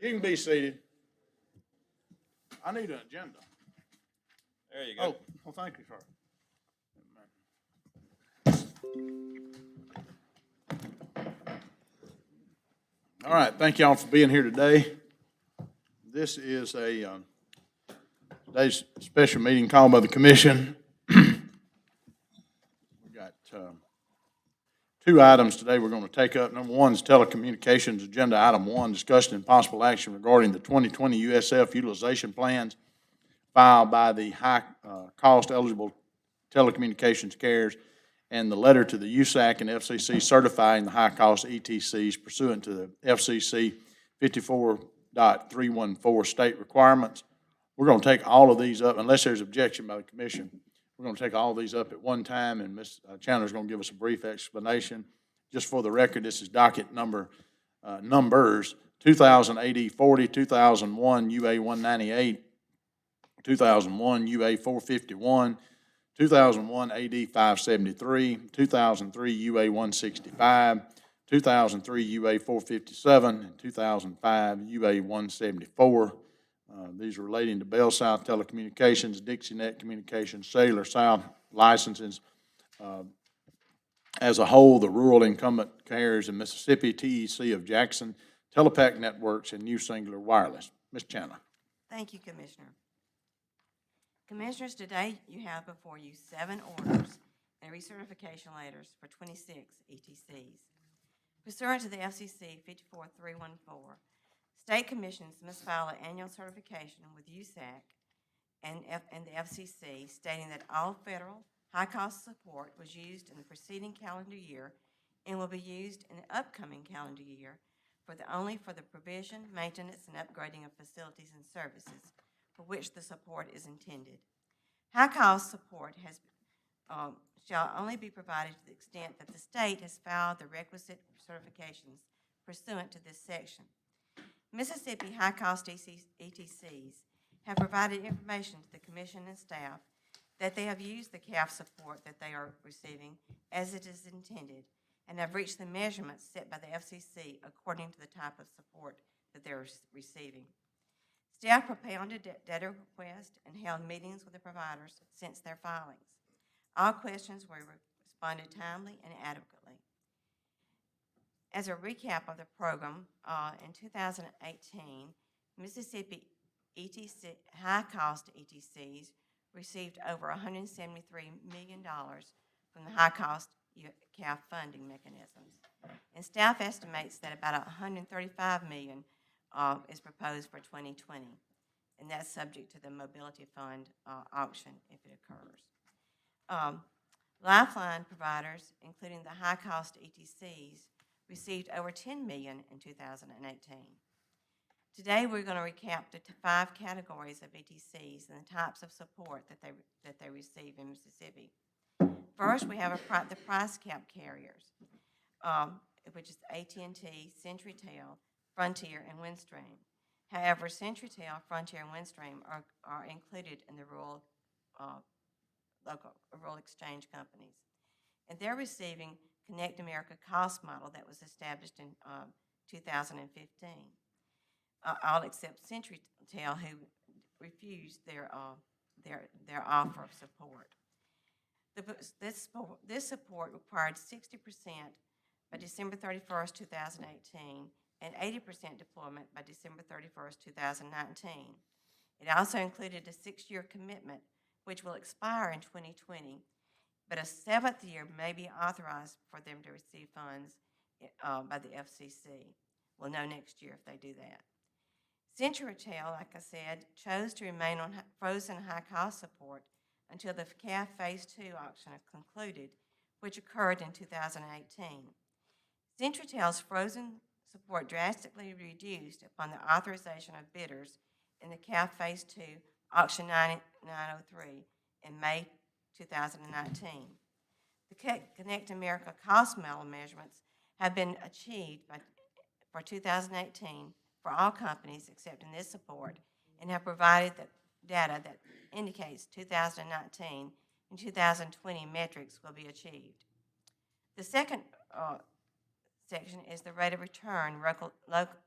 You can be seated. I need an agenda. There you go. Oh, well, thank you, sir. All right, thank y'all for being here today. This is today's special meeting called by the commission. We got two items today we're going to take up. Number one is telecommunications agenda item 1, discussion and possible action regarding the 2020 USF utilization plans filed by the high cost eligible telecommunications carriers and the letter to the USAC and FCC certifying the high cost ETCs pursuant to the FCC 54.314 state requirements. We're going to take all of these up unless there's objection by the commission. We're going to take all of these up at one time, and Ms. Chandler's going to give us a brief explanation. Just for the record, this is docket numbers 2000 AD 40, 2001 UA 198, 2001 UA 451, 2001 AD 573, 2003 UA 165, 2003 UA 457, and 2005 UA 174. These are relating to Bell South Telecommunications, DixieNet Communications, Cellular South licenses. As a whole, the rural incumbent carriers in Mississippi, TEC of Jackson, Telepac Networks, and New Singular Wireless. Ms. Chandler. Thank you, Commissioner. Commissioners, today you have before you 7 orders and recertification letters for 26 ETCs. Pursuant to the FCC 54314, state commissions must file an annual certification with USAC and the FCC stating that all federal high-cost support was used in the preceding calendar year and will be used in the upcoming calendar year only for the provision, maintenance, and upgrading of facilities and services for which the support is intended. High-cost support shall only be provided to the extent that the state has filed the requisite certifications pursuant to this section. Mississippi high-cost ETCs have provided information to the commission and staff that they have used the CAF support that they are receiving as it is intended and have reached the measurements set by the FCC according to the type of support that they're receiving. Staff propounded data requests and held meetings with the providers since their filings. All questions were responded timely and adequately. As a recap of the program, in 2018, Mississippi high-cost ETCs received over $173 million from the high-cost CAF funding mechanisms. And staff estimates that about $135 million is proposed for 2020, and that's subject to the Mobility Fund auction if it occurs. Lifeline providers, including the high-cost ETCs, received over $10 million in 2018. Today, we're going to recap the 5 categories of ETCs and the types of support that they receive in Mississippi. First, we have the price cap carriers, which is AT&T, CenturyTel, Frontier, and Windstream. However, CenturyTel, Frontier, and Windstream are included in the rural exchange companies. And they're receiving Connect America cost model that was established in 2015. All except CenturyTel, who refused their offer of support. This support required 60% by December 31st, 2018, and 80% deployment by December 31st, 2019. It also included a 6-year commitment, which will expire in 2020, but a 7th year may be authorized for them to receive funds by the FCC. We'll know next year if they do that. CenturyTel, like I said, chose to remain on frozen high-cost support until the CAF Phase 2 auction is concluded, which occurred in 2018. CenturyTel's frozen support drastically reduced upon the authorization of bidders in the CAF Phase 2 Auction 9903 in May 2019. The Connect America cost model measurements have been achieved for 2018 for all companies accepting this support and have provided the data that indicates 2019 and 2020 metrics will be achieved. The second section is the rate of return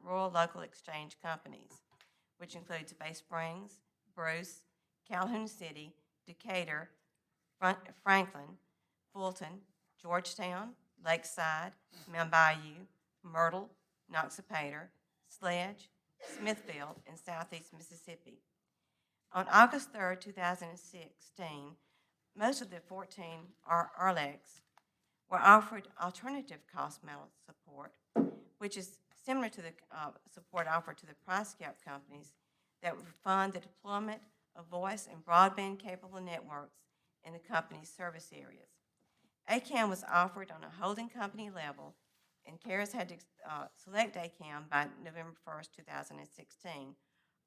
rural local exchange companies, which includes Bay Springs, Bruce, Calhoun City, Decatur, Franklin, Fulton, Georgetown, Lakeside, Mount Bayou, Myrtle, Noxapater, Sledge, Smithfield, and Southeast Mississippi. On August 3rd, 2016, most of the 14 RLECs were offered alternative cost model support, which is similar to the support offered to the price cap companies that would fund the deployment of voice and broadband-capable networks in the company's service areas. ACAM was offered on a holding company level, and carriers had to select ACAM by November 1st, 2016,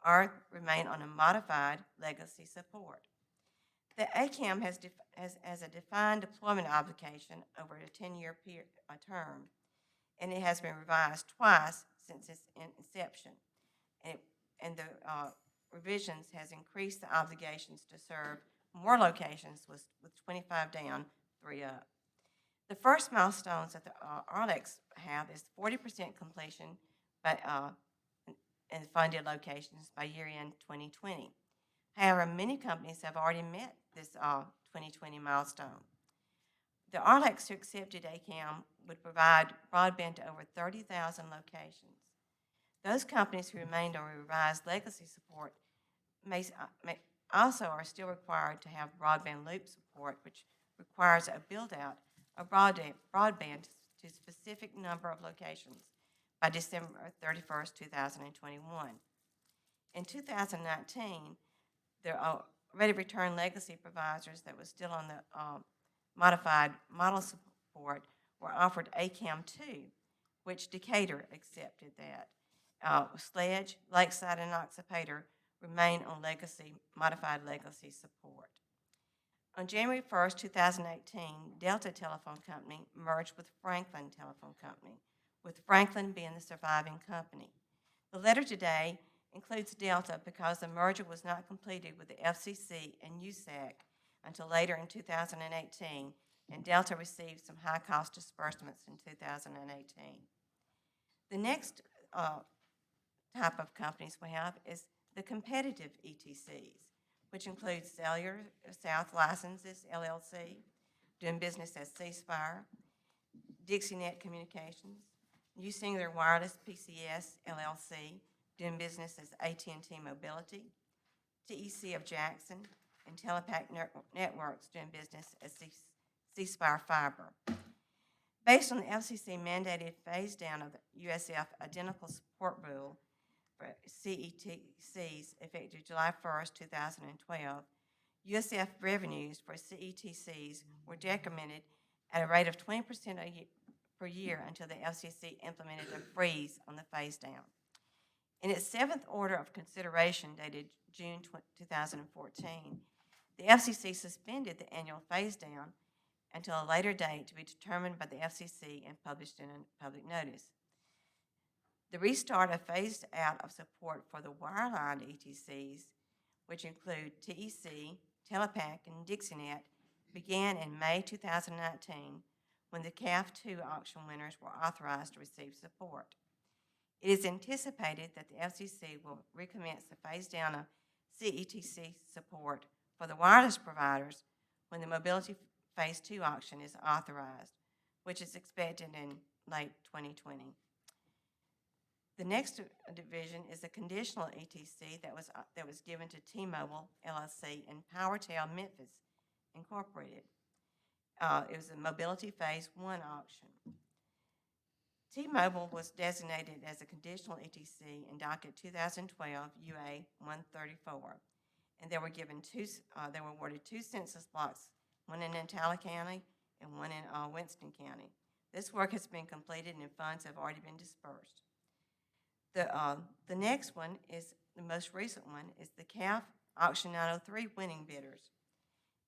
or remain on a modified legacy support. The ACAM has a defined deployment obligation over a 10-year term, and it has been revised twice since its inception. And the revisions has increased the obligations to serve more locations with 25 down, 3 up. The first milestones that the RLECs have is 40% completion in funded locations by year-end 2020. However, many companies have already met this 2020 milestone. The RLECs who accepted ACAM would provide broadband to over 30,000 locations. Those companies who remained on revised legacy support may also are still required to have broadband loop support, which requires a build-out of broadband to a specific number of locations by December 31st, 2021. In 2019, the rate of return legacy providers that was still on the modified model support were offered ACAM 2, which Decatur accepted that. Sledge, Lakeside, and Noxapater remain on modified legacy support. On January 1st, 2018, Delta Telephone Company merged with Franklin Telephone Company, with Franklin being the surviving company. The letter today includes Delta because the merger was not completed with the FCC and USAC until later in 2018, and Delta received some high-cost disbursements in 2018. The next type of companies we have is the competitive ETCs, which includes Cellular South Licenses, LLC, doing business as CSpire, DixieNet Communications, New Singular Wireless PCS, LLC, doing business as AT&T Mobility, TEC of Jackson, and Telepac Networks, doing business as CSpire Fiber. Based on the FCC mandated phase down of the USF Identical Support Rule for CETCs effective July 1st, 2012, USF revenues for CETCs were decremented at a rate of 20% per year until the FCC implemented a freeze on the phase down. In its seventh order of consideration dated June 2014, the FCC suspended the annual phase down until a later date to be determined by the FCC and published in a public notice. The restart of phased out of support for the wireline ETCs, which include TEC, Telepac, and DixieNet, began in May 2019 when the CAF2 auction winners were authorized to receive support. It is anticipated that the FCC will recommence the phase down of CETC support for the wireless providers when the Mobility Phase 2 auction is authorized, which is expected in late 2020. The next division is a conditional ETC that was given to T-Mobile, LLC, and PowerTel Memphis, Incorporated. It was a Mobility Phase 1 auction. T-Mobile was designated as a conditional ETC in docket 2012 UA 134, and they were awarded 2 census blocks, one in Natala County and one in Winston County. This work has been completed and funds have already been dispersed. The next one is, the most recent one, is the CAF Auction 903 winning bidders.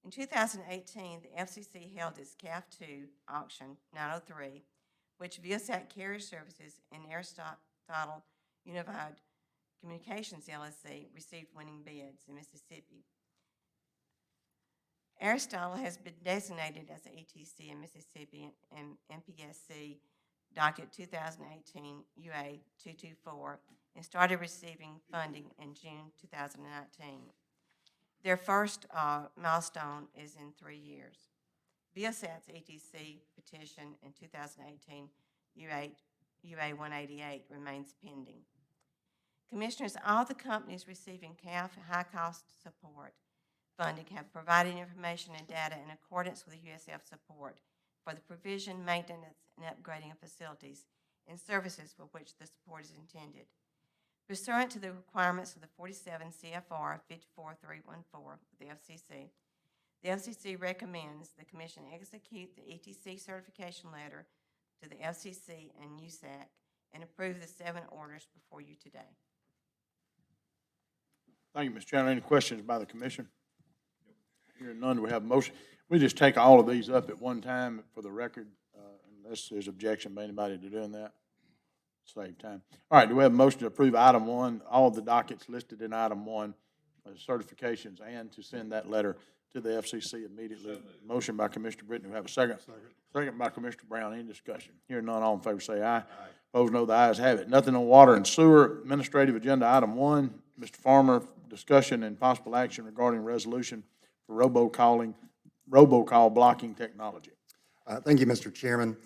In 2018, the FCC held its CAF2 Auction 903, which Viasat Carrier Services and Aristotle Unified Communications LLC received winning bids in Mississippi. Aristotle has been designated as an ETC in Mississippi, and MPSC docket 2018 UA 224, and started receiving funding in June 2019. Their first milestone is in 3 years. Viasat's ETC petition in 2018 UA 188 remains pending. Commissioners, all the companies receiving CAF high-cost support funding have provided information and data in accordance with the USF support for the provision, maintenance, and upgrading of facilities and services for which the support is intended. Pursuant to the requirements of the 47 CFR 54314 of the FCC recommends the Commission execute the ETC certification letter to the FCC and USAC and approve the 7 orders before you today. Thank you, Mr. Chandler. Any questions by the commission? Hearing none, do we have a motion? We just take all of these up at one time for the record, unless there's objection by anybody to doing that. Save time. All right, do we have a motion to approve item 1, all of the dockets listed in item 1, certifications, and to send that letter to the FCC immediately? Motion by Commissioner Britton. Do we have a second? Second by Commissioner Brown. Any discussion? Hearing none, all in favor say aye. Opposed, no. The ayes have it. Nothing on water and sewer. Administrative agenda item 1, Mr. Farmer, discussion and possible action regarding resolution for robocall blocking technology. Thank you, Mr. Chairman.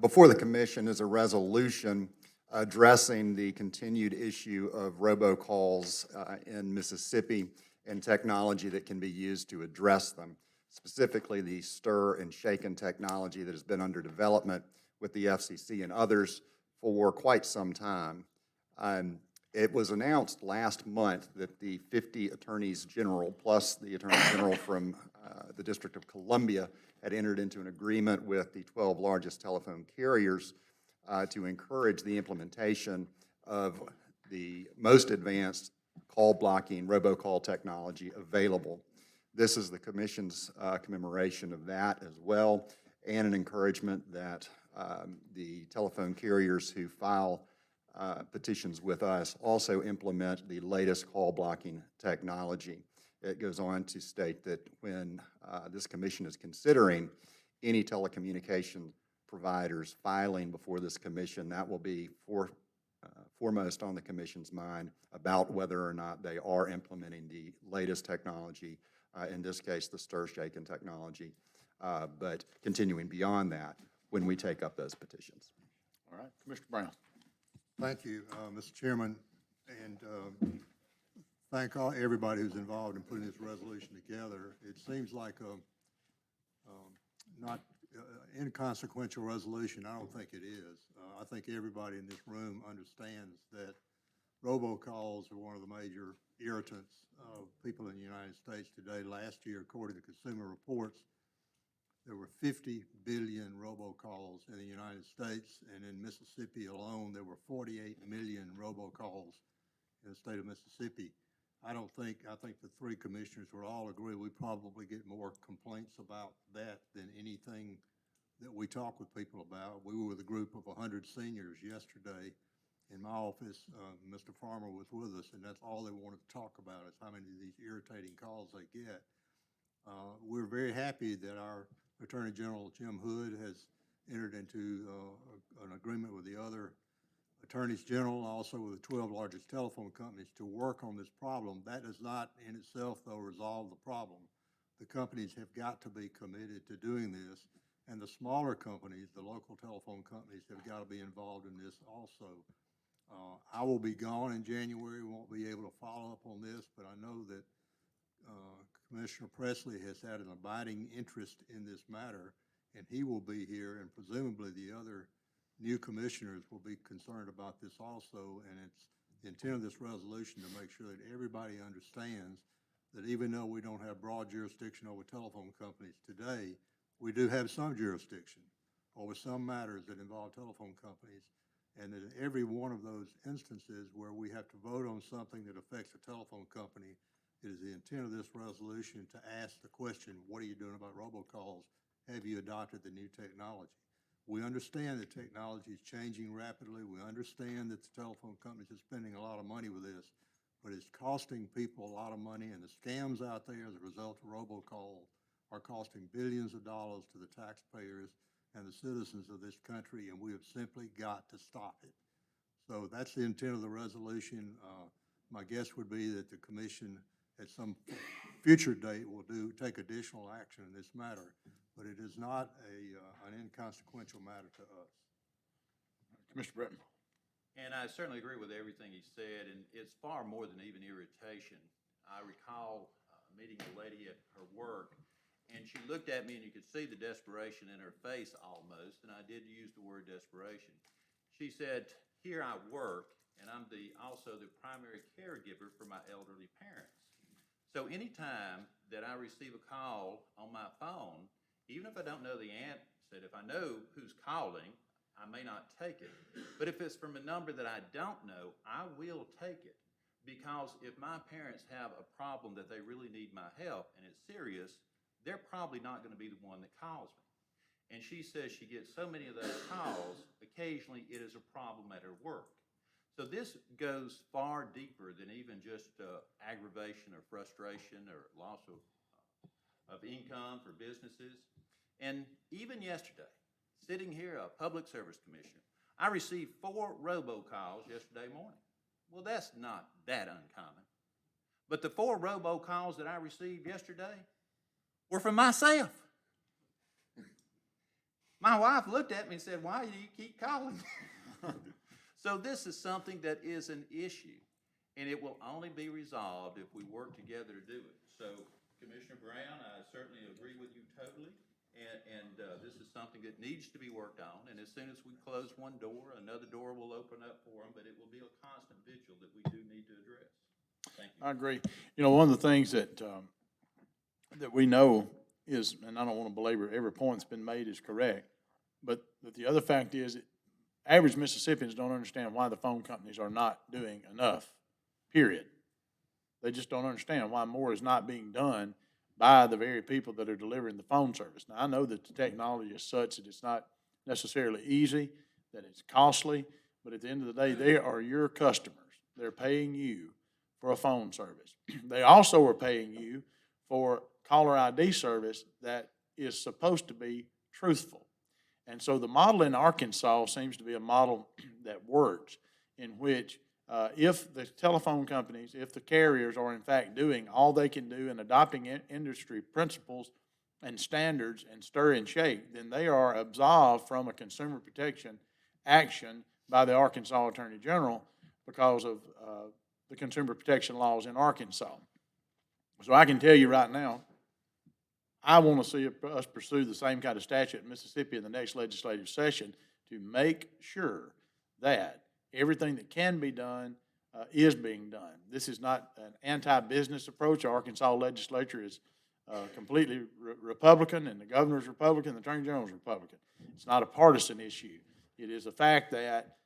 Before the commission is a resolution addressing the continued issue of robocalls in Mississippi and technology that can be used to address them, specifically the stir and shaken technology that has been under development with the FCC and others for quite some time. It was announced last month that the 50 attorneys general, plus the attorney general from the District of Columbia, had entered into an agreement with the 12 largest telephone carriers to encourage the implementation of the most advanced call blocking robocall technology available. This is the Commission's commemoration of that as well, and an encouragement that the telephone carriers who file petitions with us also implement the latest call blocking technology. It goes on to state that when this commission is considering any telecommunication providers filing before this commission, that will be foremost on the commission's mind about whether or not they are implementing the latest technology, in this case the stir shaken technology, but continuing beyond that when we take up those petitions. All right, Commissioner Brown. Thank you, Mr. Chairman, and thank everybody who's involved in putting this resolution together. It seems like a not inconsequential resolution. I don't think it is. I think everybody in this room understands that robocalls are one of the major irritants of people in the United States today. Last year, according to Consumer Reports, there were 50 billion robocalls in the United States, and in Mississippi alone, there were 48 million robocalls in the state of Mississippi. I think the 3 commissioners will all agree we probably get more complaints about that than anything that we talk with people about. We were with a group of 100 seniors yesterday in my office. Mr. Farmer was with us, and that's all they wanted to talk about is how many of these irritating calls they get. We're very happy that our Attorney General Jim Hood has entered into an agreement with the other attorneys general, also with the 12 largest telephone companies, to work on this problem. That does not in itself, though, resolve the problem. The companies have got to be committed to doing this, and the smaller companies, the local telephone companies, have got to be involved in this also. I will be gone in January, won't be able to follow up on this, but I know that Commissioner Presley has had an abiding interest in this matter, and he will be here, and presumably the other new commissioners will be concerned about this also. And it's the intent of this resolution to make sure that everybody understands that even though we don't have broad jurisdiction over telephone companies today, we do have some jurisdiction over some matters that involve telephone companies, and that in every one of those instances where we have to vote on something that affects a telephone company, it is the intent of this resolution to ask the question, what are you doing about robocalls? Have you adopted the new technology? We understand that technology is changing rapidly. We understand that the telephone companies are spending a lot of money with this, but it's costing people a lot of money, and the scams out there as a result of robocalls are costing billions of dollars to the taxpayers and the citizens of this country, and we have simply got to stop it. So that's the intent of the resolution. My guess would be that the commission at some future date will take additional action in this matter, but it is not an inconsequential matter to us. Commissioner Britton. And I certainly agree with everything he said, and it's far more than even irritation. I recall meeting a lady at her work, and she looked at me, and you could see the desperation in her face almost, and I did use the word desperation. She said, here I work, and I'm also the primary caregiver for my elderly parents. So anytime that I receive a call on my phone, even if I don't know the answer, if I know who's calling, I may not take it. But if it's from a number that I don't know, I will take it. Because if my parents have a problem that they really need my help and it's serious, they're probably not going to be the one that calls me. And she says she gets so many of those calls, occasionally it is a problem at her work. So this goes far deeper than even just aggravation or frustration or loss of income for businesses. And even yesterday, sitting here, a public service commissioner, I received 4 robocalls yesterday morning. Well, that's not that uncommon. But the 4 robocalls that I received yesterday were from myself. My wife looked at me and said, why do you keep calling? So this is something that is an issue, and it will only be resolved if we work together to do it. So, Commissioner Brown, I certainly agree with you totally, and this is something that needs to be worked on, and as soon as we close one door, another door will open up for them, but it will be a constant vigil that we do need to address. Thank you. I agree. You know, one of the things that we know is, and I don't want to belabor every point that's been made is correct, but the other fact is that average Mississippians don't understand why the phone companies are not doing enough, period. They just don't understand why more is not being done by the very people that are delivering the phone service. Now, I know that the technology is such that it's not necessarily easy, that it's costly, but at the end of the day, they are your customers. They're paying you for a phone service. They also are paying you for caller ID service that is supposed to be truthful. And so the model in Arkansas seems to be a model that works, in which if the telephone companies, if the carriers are in fact doing all they can do and adopting industry principles and standards and stir and shake, then they are absolved from a consumer protection action by the Arkansas Attorney General because of the consumer protection laws in Arkansas. So I can tell you right now, I want to see us pursue the same kind of statute in Mississippi in the next legislative session to make sure that everything that can be done is being done. This is not an anti-business approach. The Arkansas legislature is completely Republican, and the governor's Republican, the attorney general's Republican. It's not a partisan issue. It is a fact that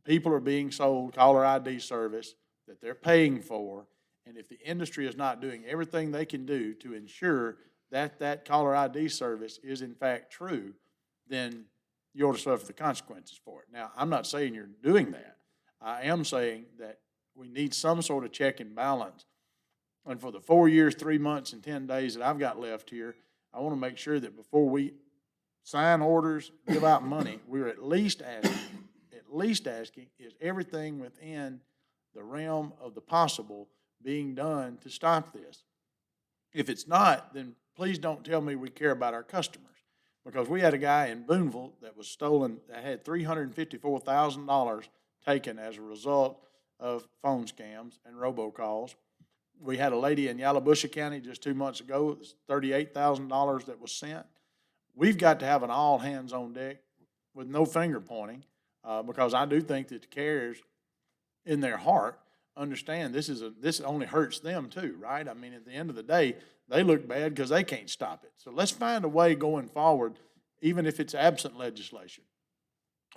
people are being sold caller ID service that they're paying for, and if the industry is not doing everything they can do to ensure that that caller ID service is in fact true, then you ought to suffer the consequences for it. Now, I'm not saying you're doing that. I am saying that we need some sort of check and balance. And for the 4 years, 3 months, and 10 days that I've got left here, I want to make sure that before we sign orders, give out money, we're at least asking, is everything within the realm of the possible being done to stop this? If it's not, then please don't tell me we care about our customers. Because we had a guy in Booneville that was stolen, that had $354,000 taken as a result of phone scams and robocalls. We had a lady in Yalobusha County just 2 months ago, it was $38,000 that was sent. We've got to have an all hands on deck with no finger pointing, because I do think that the carriers in their heart understand this only hurts them too, right? I mean, at the end of the day, they look bad because they can't stop it. So let's find a way going forward, even if it's absent legislation,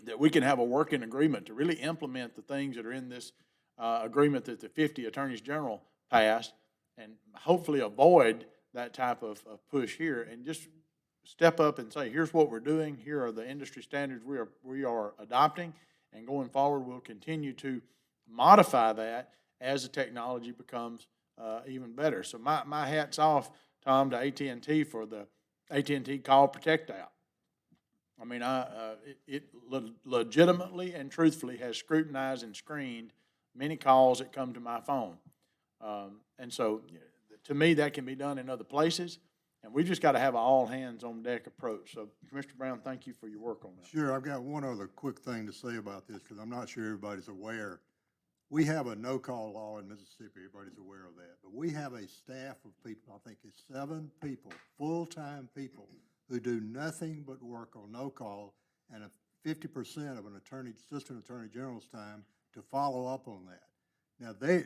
that we can have a working agreement to really implement the things that are in this agreement that the 50 attorneys general passed, and hopefully avoid that type of push here, and just step up and say, here's what we're doing, here are the industry standards we are adopting, and going forward we'll continue to modify that as the technology becomes even better. So my hat's off, Tom, to AT&T for the AT&T Call Protect app. I mean, it legitimately and truthfully has scrutinized and screened many calls that come to my phone. And so, to me, that can be done in other places, and we just got to have an all-hands-on-deck approach. So, Commissioner Brown, thank you for your work on that. Sure, I've got one other quick thing to say about this, because I'm not sure everybody's aware. We have a no-call law in Mississippi, everybody's aware of that, but we have a staff of people, I think it's 7 people, full-time people, who do nothing but work on no-call, and 50% of an assistant attorney general's time to follow up on that. Now,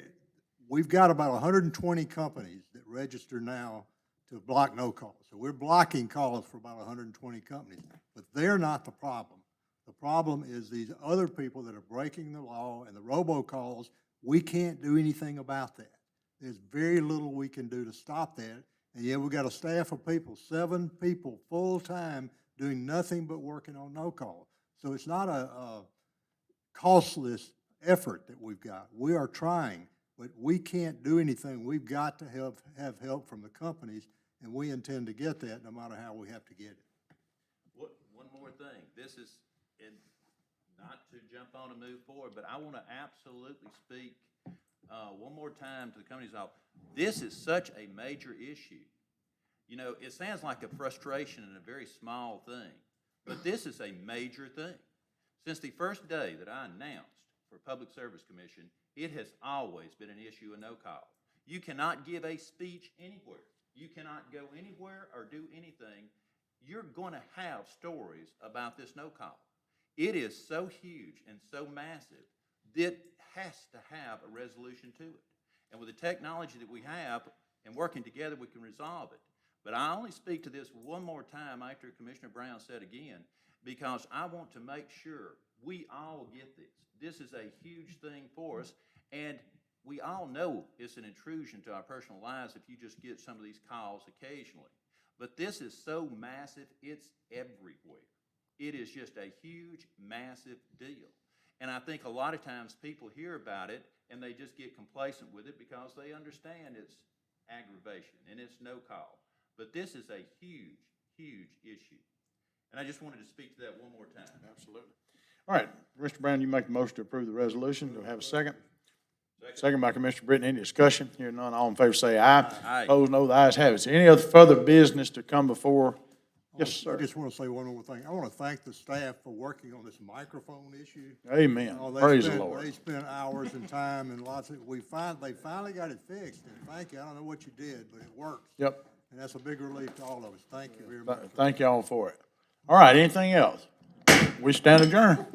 we've got about 120 companies that register now to block no calls. So we're blocking calls for about 120 companies, but they're not the problem. The problem is these other people that are breaking the law and the robocalls. We can't do anything about that. There's very little we can do to stop that. And yet we've got a staff of people, 7 people full-time doing nothing but working on no call. So it's not a costless effort that we've got. We are trying, but we can't do anything. We've got to have help from the companies, and we intend to get that no matter how we have to get it. One more thing. This is, and not to jump on and move forward, but I want to absolutely speak one more time to the companies. This is such a major issue. You know, it sounds like a frustration and a very small thing, but this is a major thing. Since the first day that I announced for Public Service Commission, it has always been an issue of no call. You cannot give a speech anywhere. You cannot go anywhere or do anything. You're going to have stories about this no call. It is so huge and so massive that it has to have a resolution to it. And with the technology that we have and working together, we can resolve it. But I only speak to this one more time after Commissioner Brown said again, because I want to make sure we all get this. This is a huge thing for us, and we all know it's an intrusion to our personal lives if you just get some of these calls occasionally. But this is so massive, it's everywhere. It is just a huge, massive deal. And I think a lot of times people hear about it and they just get complacent with it because they understand it's aggravation and it's no call. But this is a huge, huge issue. And I just wanted to speak to that one more time. Absolutely. All right, Mr. Brown, you make the motion to approve the resolution. Do we have a second? Second by Commissioner Britton. Any discussion? Hearing none, all in favor say aye. Aye. Opposed, no. The ayes have it. Is there any other further business to come before? Yes, sir. I just want to say one more thing. I want to thank the staff for working on this microphone issue. Amen. Oh, Praise the Lord. They spent hours and time and lots of, they finally got it fixed, and thank you. I don't know what you did, but it works. Yep. And that's a big relief to all of us. Thank you very much. Thank y'all for it. All right, anything else? We stand adjourned.